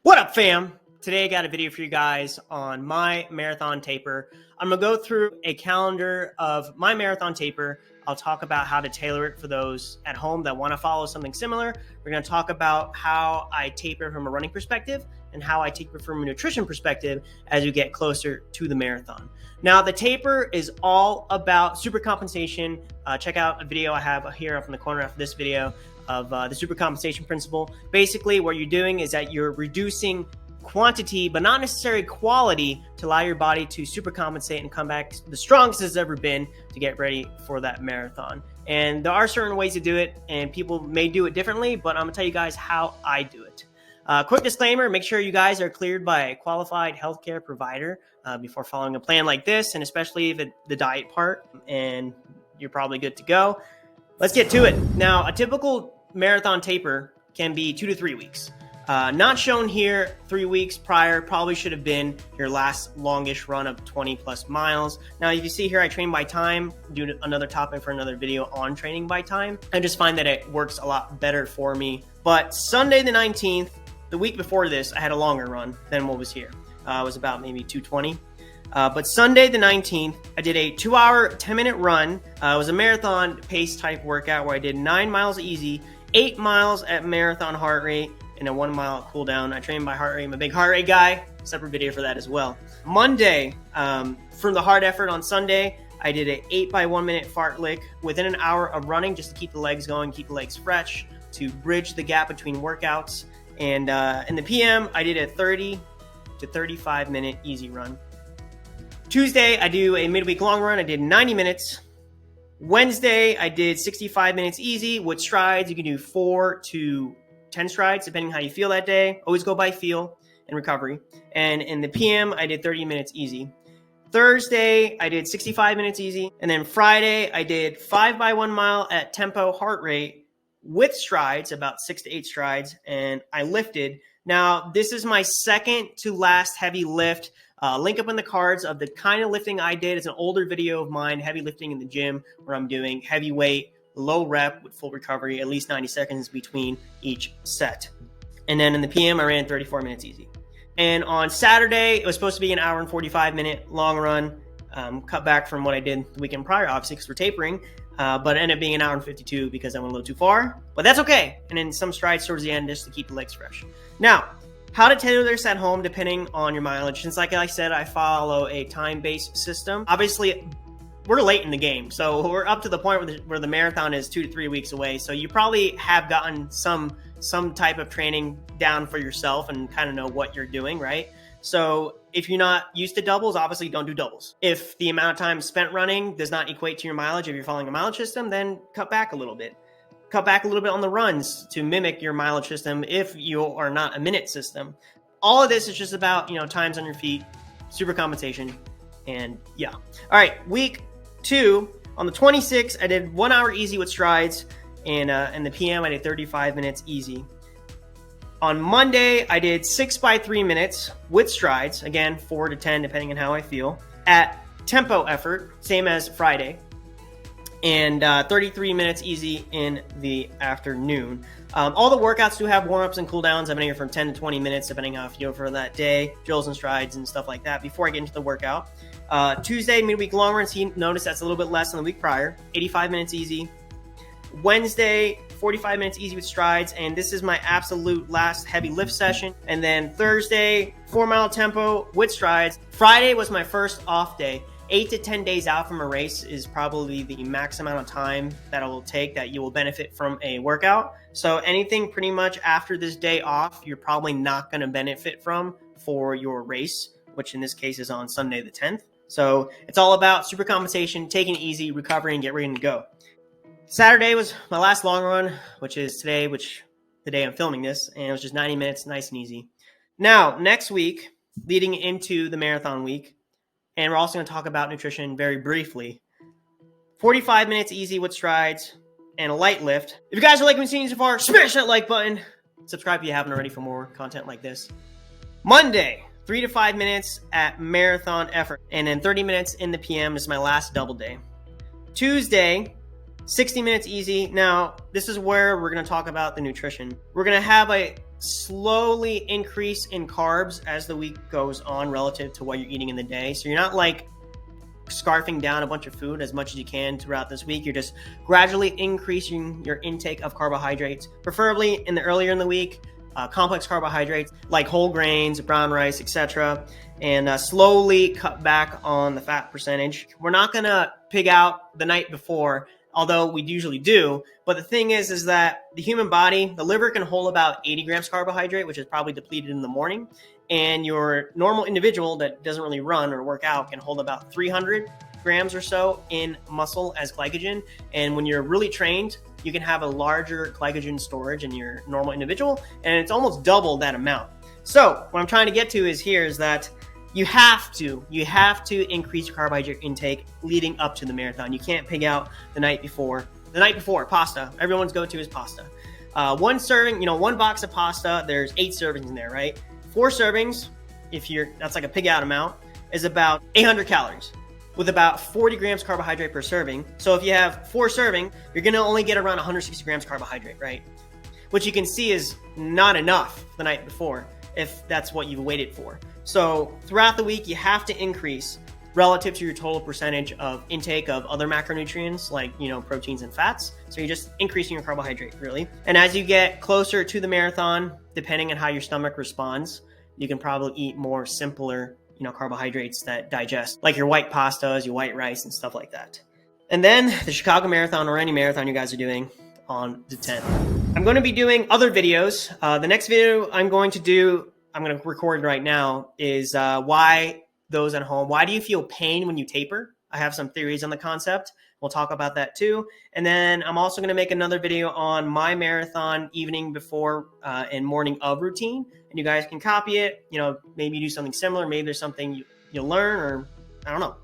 What up, fam? Today I got a video for you guys on my marathon taper. I'm gonna go through a calendar of my marathon taper. I'll talk about how to tailor it for those at home that want to follow something similar. We're gonna talk about how I taper from a running perspective and how I taper from a nutrition perspective as we get closer to the marathon. Now, the taper is all about supercompensation. Check out a video I have here up in the corner after this video of the supercompensation principle. Basically, what you're doing is that you're reducing quantity, but not necessarily quality, to allow your body to supercompensate and come back the strongest it's ever been to get ready for that marathon. And there are certain ways to do it, and people may do it differently, but I'm gonna tell you guys how I do it. Quick disclaimer, make sure you guys are cleared by a qualified healthcare provider before following a plan like this, and especially the diet part, and you're probably good to go. Let's get to it. Now, a typical marathon taper can be 2 to 3 weeks. Not shown here, 3 weeks prior probably should have been your last longish run of 20 plus miles. Now, if you see here, I train by time, do another topic for another video on training by time. I just find that it works a lot better for me. But Sunday the 19th, the week before this, I had a longer run than what was here. It was about maybe 220. But Sunday the 19th, I did a 2-hour, 10-minute run. It was a marathon pace type workout where I did 9 miles easy, 8 miles at marathon heart rate, and a 1 mile cool down. I train by heart rate. I'm a big heart rate guy. Separate video for that as well. Monday, from the hard effort on Sunday, I did an 8 by 1 minute fart lick within an hour of running just to keep the legs going, keep the legs fresh, to bridge the gap between workouts. And in the PM, I did a 30 to 35 minute easy run. Tuesday, I do a midweek long run. I did 90 minutes. Wednesday, I did 65 minutes easy with strides. You can do 4 to 10 strides, depending how you feel that day. Always go by feel and recovery. And in the PM, I did 30 minutes easy. Thursday, I did 65 minutes easy. And then Friday, I did 5 by 1 mile at tempo heart rate with strides, about 6 to 8 strides. And I lifted. Now, this is my second to last heavy lift. Link up in the cards of the kind of lifting I did. It's an older video of mine, heavy lifting in the gym, where I'm doing heavy weight, low rep with full recovery, at least 90 seconds between each set. And then in the PM, I ran 34 minutes easy. And on Saturday, it was supposed to be an hour and 45 minute long run, cut back from what I did the weekend prior, obviously, because we're tapering. But it ended up being an hour and 52 because I went a little too far. But that's okay. And then some strides towards the end just to keep the legs fresh. Now, how to tailor this at home depending on your mileage. Since, like I said, I follow a time-based system. Obviously, we're late in the game. So we're up to the point where the marathon is 2 to 3 weeks away. So you probably have gotten some type of training down for yourself and kind of know what you're doing, right? So if you're not used to doubles, obviously don't do doubles. If the amount of time spent running does not equate to your mileage, if you're following a mileage system, then cut back a little bit. Cut back a little bit on the runs to mimic your mileage system if you are not a minute system. All of this is just about, times on your feet, supercompensation, and yeah. All right, week 2, on the 26th, I did 1 hour easy with strides, and in the PM, I did 35 minutes easy. On Monday, I did 6 by 3 minutes with strides, again, 4 to 10, depending on how I feel, at tempo effort, same as Friday, and 33 minutes easy in the afternoon. All the workouts do have warm-ups and cool-downs. I've been here from 10 to 20 minutes, depending on how I feel for that day, drills and strides and stuff like that before I get into the workout. Tuesday, midweek long runs, notice that's a little bit less than the week prior, 85 minutes easy. Wednesday, 45 minutes easy with strides, and this is my absolute last heavy lift session. And then Thursday, 4 mile tempo with strides. Friday was my first off day. 8 to 10 days out from a race is probably the max amount of time that it will take that you will benefit from a workout. So anything pretty much after this day off, you're probably not going to benefit from for your race, which in this case is on Sunday the 10th. So it's all about supercompensation, taking it easy, recovering, and get ready to go. Saturday was my last long run, which is today, the day I'm filming this, and it was just 90 minutes, nice and easy. Now, next week, leading into the marathon week, and we're also going to talk about nutrition very briefly. 45 minutes easy with strides and a light lift. If you guys are liking what you've seen so far, smash that like button. Subscribe if you haven't already for more content like this. Monday, 3 to 5 minutes at marathon effort, and then 30 minutes in the PM is my last double day. Tuesday, 60 minutes easy. Now, this is where we're going to talk about the nutrition. We're going to have a slowly increase in carbs as the week goes on relative to what you're eating in the day. So you're not like scarfing down a bunch of food as much as you can throughout this week. You're just gradually increasing your intake of carbohydrates, preferably in the earlier in the week, complex carbohydrates like whole grains, brown rice, etc., and slowly cut back on the fat percentage. We're not going to pig out the night before, although we usually do. But the thing is that the human body, the liver can hold about 80 grams carbohydrate, which is probably depleted in the morning. And your normal individual that doesn't really run or work out can hold about 300 grams or so in muscle as glycogen. And when you're really trained, you can have a larger glycogen storage in your normal individual, and it's almost double that amount. So what I'm trying to get to is that you have to increase your carbohydrate intake leading up to the marathon. You can't pig out the night before. The night before, pasta. Everyone's go-to is pasta. One serving, one box of pasta, there's 8 servings in there, right? 4 servings, that's like a pig out amount, is about 800 calories with about 40 grams carbohydrate per serving. So if you have 4 serving, you're going to only get around 160 grams carbohydrate, right? Which you can see is not enough the night before if that's what you've waited for. So throughout the week, you have to increase relative to your total percentage of intake of other macronutrients like, proteins and fats. So you're just increasing your carbohydrate, really. And as you get closer to the marathon, depending on how your stomach responds, you can probably eat more simpler, carbohydrates that digest, like your white pastas, your white rice, and stuff like that. And then the Chicago Marathon, or any marathon you guys are doing, on the 10th. I'm going to be doing other videos. The next video I'm going to record right now is why those at home, why do you feel pain when you taper? I have some theories on the concept. We'll talk about that too. And then I'm also going to make another video on my marathon evening before and morning of routine. And you guys can copy it, maybe do something similar. Maybe there's something you'll learn, or I don't know.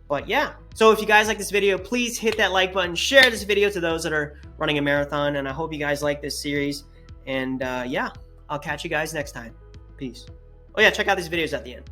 But yeah, so if you guys like this video, please hit that like button, share this video to those that are running a marathon. And I hope you guys like this series. And yeah, I'll catch you guys next time. Peace. Oh yeah, check out these videos at the end.